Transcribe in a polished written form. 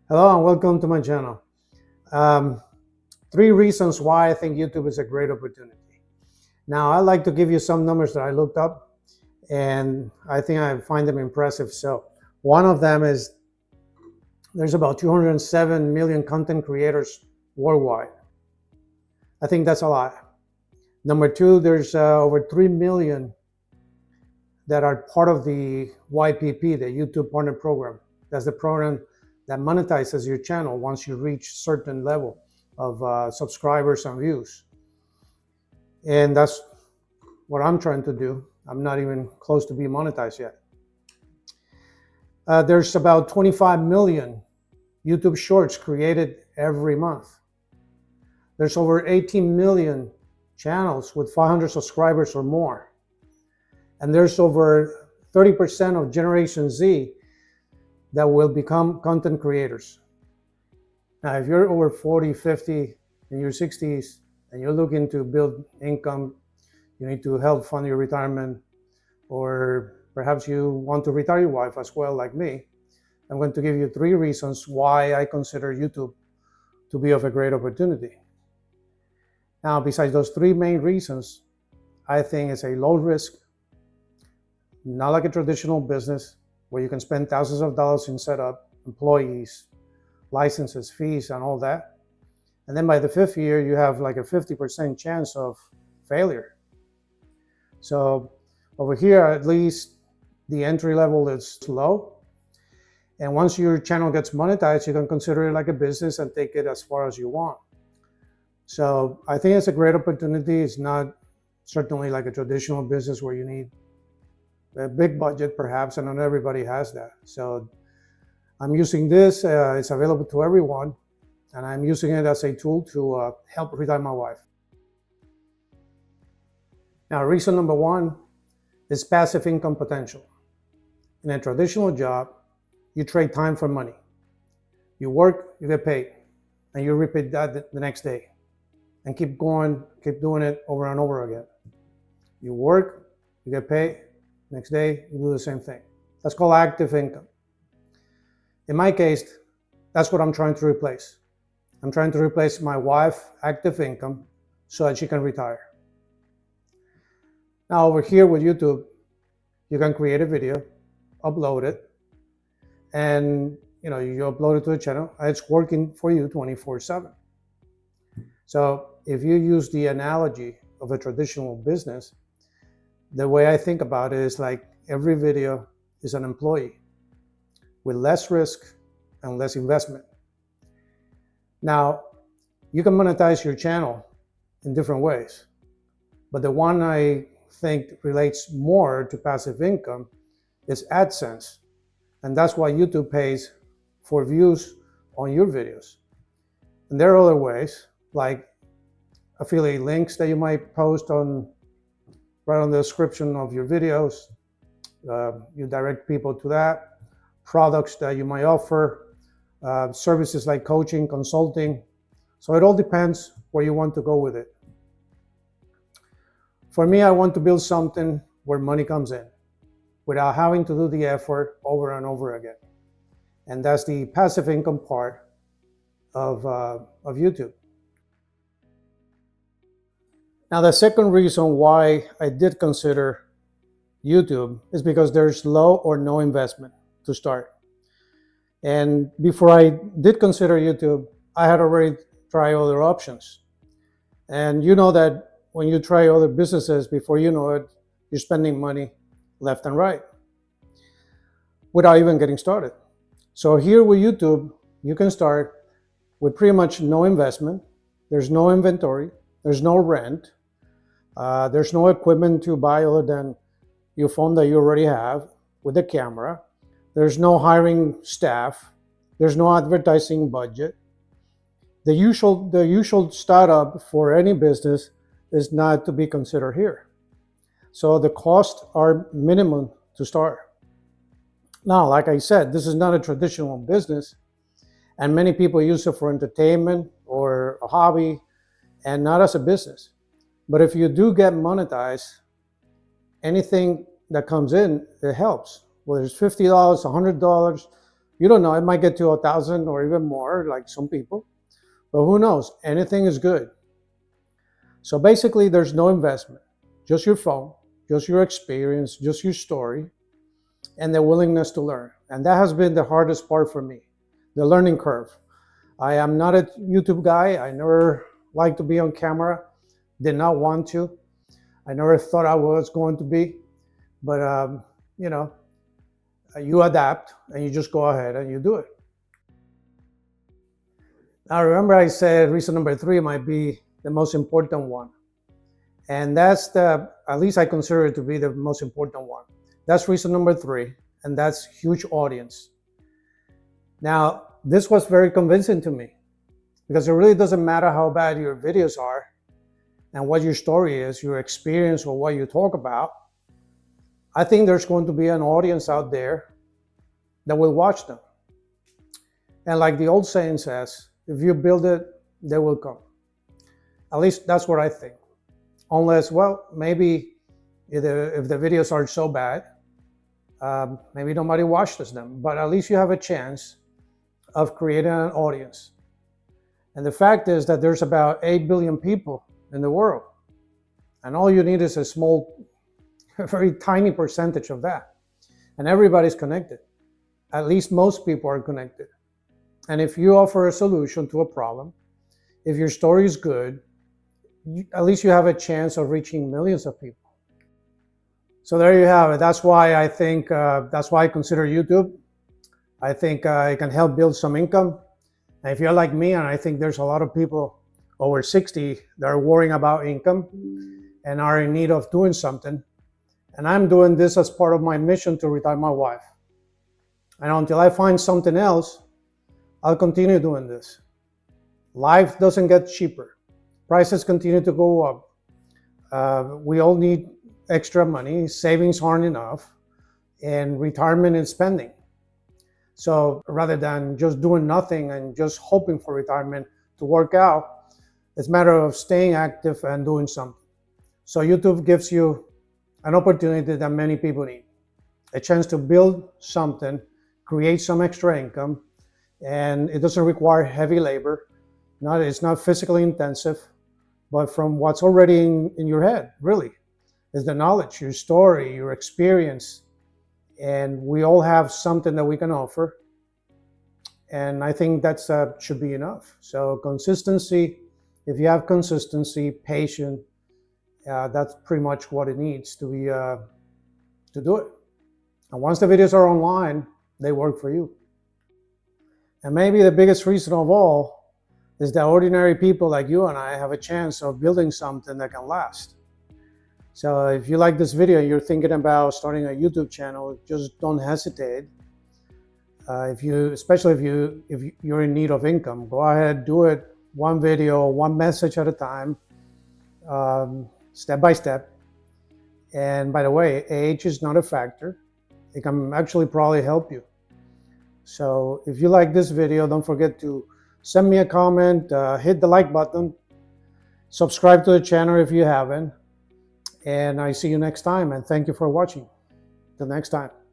Hello and welcome to my channel. Um, 3 reasons why I think YouTube is a great opportunity. Now, I'd like to give you some numbers that I looked up and I think I find them impressive. So, one of them is there's about 207 million content creators worldwide. I think that's a lot. Number two, there's over 3 million that are part of the YPP, the YouTube Partner Program. That's the program that monetizes your channel once you reach certain level of subscribers and views. And that's what I'm trying to do. I'm not even close to being monetized yet. There's about 25 million YouTube Shorts created every month. There's over 18 million channels with 500 subscribers or more. And there's over 30% of Generation Z that will become content creators. Now, if you're over 40, 50, in your 60s, and you're looking to build income, you need to help fund your retirement, or perhaps you want to retire your wife as well, like me, I'm going to give you 3 reasons why I consider YouTube to be of a great opportunity. Now, besides those 3 main reasons, I think it's a low risk, not like a traditional business where you can spend thousands of dollars in setup, employees, licenses, fees, and all that. And then by the 5th year, you have like a 50% chance of failure. So over here, at least the entry level is low. And once your channel gets monetized, you can consider it like a business and take it as far as you want. So I think it's a great opportunity. It's not certainly like a traditional business where you need a big budget perhaps, and not everybody has that. So I'm using this, it's available to everyone, and I'm using it as a tool to help retire my wife. Now, reason number 1 is passive income potential. In a traditional job, you trade time for money. You work, you get paid, and you repeat that the next day, and keep going, keep doing it over and over again. You work, you get paid, next day, you do the same thing. That's called active income. In my case, that's what I'm trying to replace. I'm trying to replace my wife's active income so that she can retire. Now over here with YouTube, you can create a video, upload it, and you upload it to the channel, and it's working for you 24/7. So if you use the analogy of a traditional business, the way I think about it is like every video is an employee with less risk and less investment. Now, you can monetize your channel in different ways, but the one I think relates more to passive income is AdSense. And that's why YouTube pays for views on your videos. And there are other ways, like affiliate links that you might post right on the description of your videos. You direct people to that. Products that you might offer, services like coaching, consulting. So it all depends where you want to go with it. For me, I want to build something where money comes in without having to do the effort over and over again. And that's the passive income part of YouTube. Now, the second reason why I did consider YouTube is because there's low or no investment to start. And before I did consider YouTube, I had already tried other options. And you know that when you try other businesses, before you know it, you're spending money left and right without even getting started. So here with YouTube, you can start with pretty much no investment. There's no inventory. There's no rent. There's no equipment to buy other than your phone that you already have with a camera. There's no hiring staff. There's no advertising budget. The usual startup for any business is not to be considered here. So the costs are minimum to start. Now, like I said, this is not a traditional business, and many people use it for entertainment or a hobby and not as a business. But if you do get monetized, anything that comes in, it helps. Whether it's $50, $100, You don't know, it might get to 1,000 or even more, like some people, but who knows? Anything is good. So basically, there's no investment, just your phone, just your experience, just your story, and the willingness to learn. And that has been the hardest part for me, the learning curve. I am not a YouTube guy. I never liked to be on camera, did not want to. I never thought I was going to be, but you know, you adapt and you just go ahead and you do it. Now, remember I said reason number 3 might be the most important one. And that's at least I consider it to be the most important one. That's reason number 3, and that's huge audience. Now, this was very convincing to me because it really doesn't matter how bad your videos are and what your story is, your experience, or what you talk about. I think there's going to be an audience out there that will watch them. And like the old saying says, if you build it, they will come. At least that's what I think. Unless, well, maybe if the videos are so bad, maybe nobody watches them, but at least you have a chance of creating an audience. And the fact is that there's about 8 billion people in the world. And all you need is a small, very tiny percentage of that. And everybody's connected. At least most people are connected. And if you offer a solution to a problem, if your story is good, at least you have a chance of reaching millions of people. So there you have it. That's why I think, that's why I consider YouTube. I think it can help build some income. And if you're like me, and I think there's a lot of people over 60 that are worrying about income and are in need of doing something. And I'm doing this as part of my mission to retire my wife. And until I find something else, I'll continue doing this. Life doesn't get cheaper. Prices continue to go up. We all need extra money. Savings aren't enough. And retirement is spending. So rather than just doing nothing and just hoping for retirement to work out, it's a matter of staying active and doing something. So YouTube gives you an opportunity that many people need. A chance to build something, create some extra income, and it doesn't require heavy labor. It's not physically intensive, but from what's already in your head, really, is the knowledge, your story, your experience. And we all have something that we can offer. And I think that should be enough. So consistency, if you have consistency, patience, that's pretty much what it needs to be to do it. And once the videos are online, they work for you. And maybe the biggest reason of all is that ordinary people like you and I have a chance of building something that can last. So if you like this video, you're thinking about starting a YouTube channel, just don't hesitate. Especially if you're in need of income, go ahead, do it one video, one message at a time, step by step. And by the way, age is not a factor. It can actually probably help you. So if you like this video, don't forget to send me a comment, hit the like button, subscribe to the channel if you haven't. And I see you next time, and thank you for watching. Till next time.